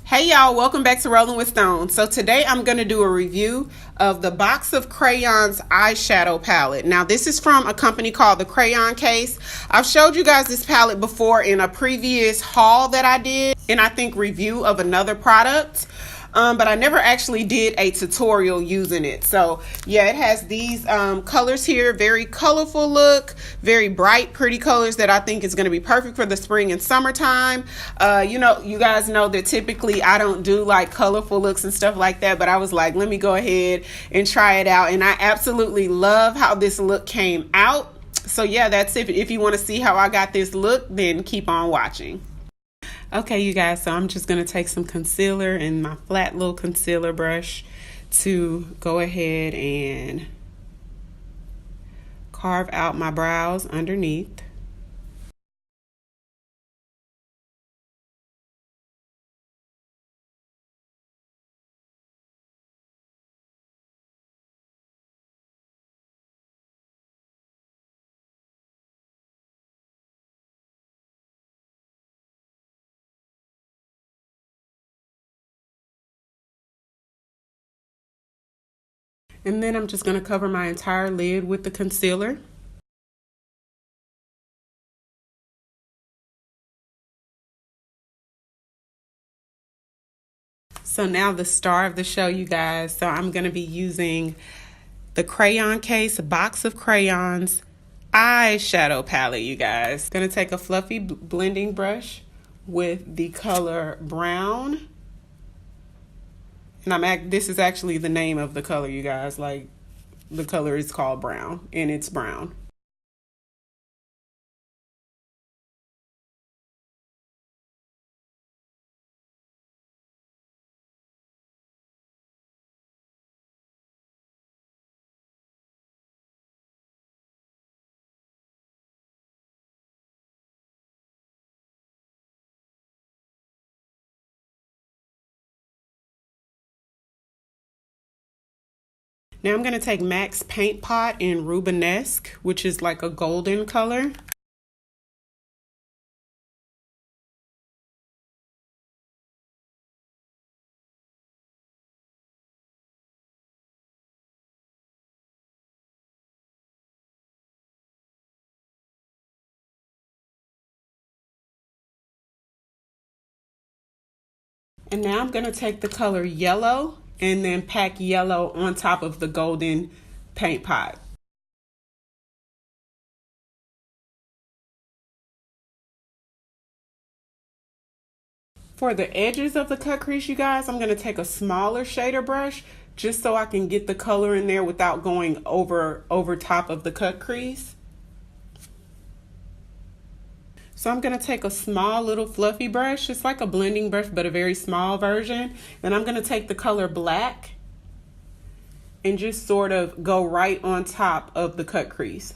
Hey y'all, welcome back to Rolling with Stone. So today I'm going to do a review of the Box of Crayons eyeshadow palette. Now this is from a company called the Crayon Case. I've showed you guys this palette before in a previous haul that I did, and I think review of another product. But I never actually did a tutorial using it. So yeah, it has these colors here, very colorful look, very bright, pretty colors that I think is going to be perfect for the spring and summertime. You guys know that typically I don't do like colorful looks and stuff like that, but I was like, let me go ahead and try it out. And I absolutely love how this look came out. So yeah, that's it. If you want to see how I got this look, then keep on watching. Okay, you guys, so I'm just going to take some concealer and my flat little concealer brush to go ahead and carve out my brows underneath. And then I'm just going to cover my entire lid with the concealer. So now the star of the show, you guys. So I'm going to be using the Crayon Case Box of Crayons eyeshadow palette, you guys. Going to take a fluffy blending brush with the color brown. And this is actually the name of the color, you guys. Like, the color is called brown, and it's brown. Now I'm going to take MAC's Paint Pot in Rubenesque, which is like a golden color. And now I'm going to take the color yellow and then pack yellow on top of the golden paint pot. For the edges of the cut crease, you guys, I'm going to take a smaller shader brush just so I can get the color in there without going over top of the cut crease. So I'm going to take a small little fluffy brush. It's like a blending brush, but a very small version. And I'm going to take the color black and just sort of go right on top of the cut crease.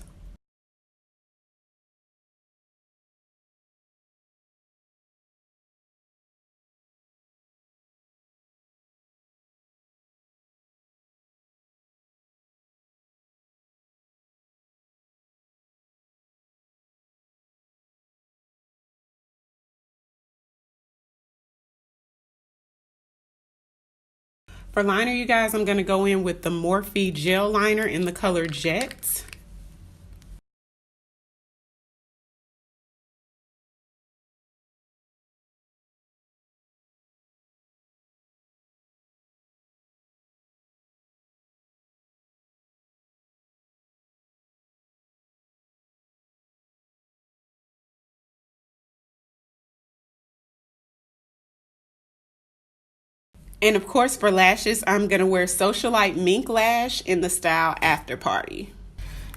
For liner, you guys, I'm going to go in with the Morphe gel liner in the color Jet. And of course, for lashes, I'm going to wear Socialite Mink Lash in the style After Party.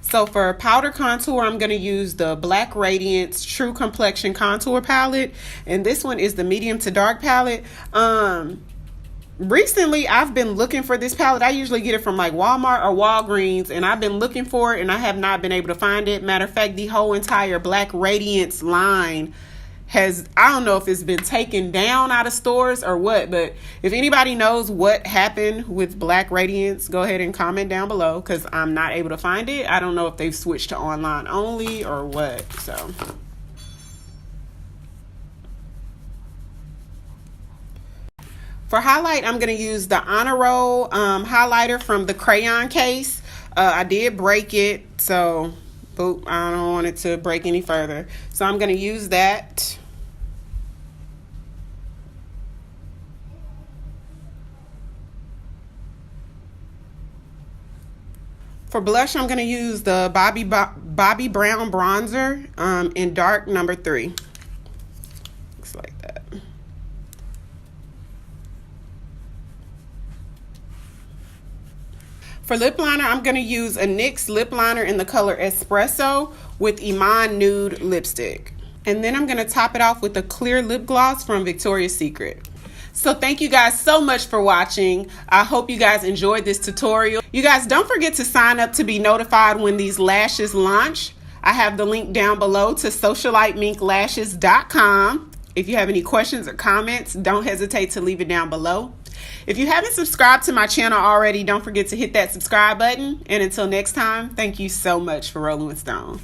So for powder contour, I'm going to use the Black Radiance True Complexion Contour Palette. And this one is the medium to dark palette. Recently, I've been looking for this palette. I usually get it from like Walmart or Walgreens, and I've been looking for it, and I have not been able to find it. Matter of fact, the whole entire Black Radiance line I don't know if it's been taken down out of stores or what, but if anybody knows what happened with Black Radiance, go ahead and comment down below, because I'm not able to find it. I don't know if they've switched to online only or what. So For highlight, I'm going to use the Honor Roll highlighter from the Crayon case. I did break it, so boop, I don't want it to break any further. So I'm going to use that. For blush, I'm going to use the Bobbi Brown bronzer in dark number 3. Looks like that. For lip liner, I'm going to use a NYX lip liner in the color Espresso with Iman Nude lipstick. And then I'm going to top it off with a clear lip gloss from Victoria's Secret. So thank you guys so much for watching. I hope you guys enjoyed this tutorial. You guys don't forget to sign up to be notified when these lashes launch. I have the link down below to SOCIALITEMINKLASHES.com. If you have any questions or comments, don't hesitate to leave it down below. If you haven't subscribed to my channel already, don't forget to hit that subscribe button. And until next time, thank you so much for rolling with Stone.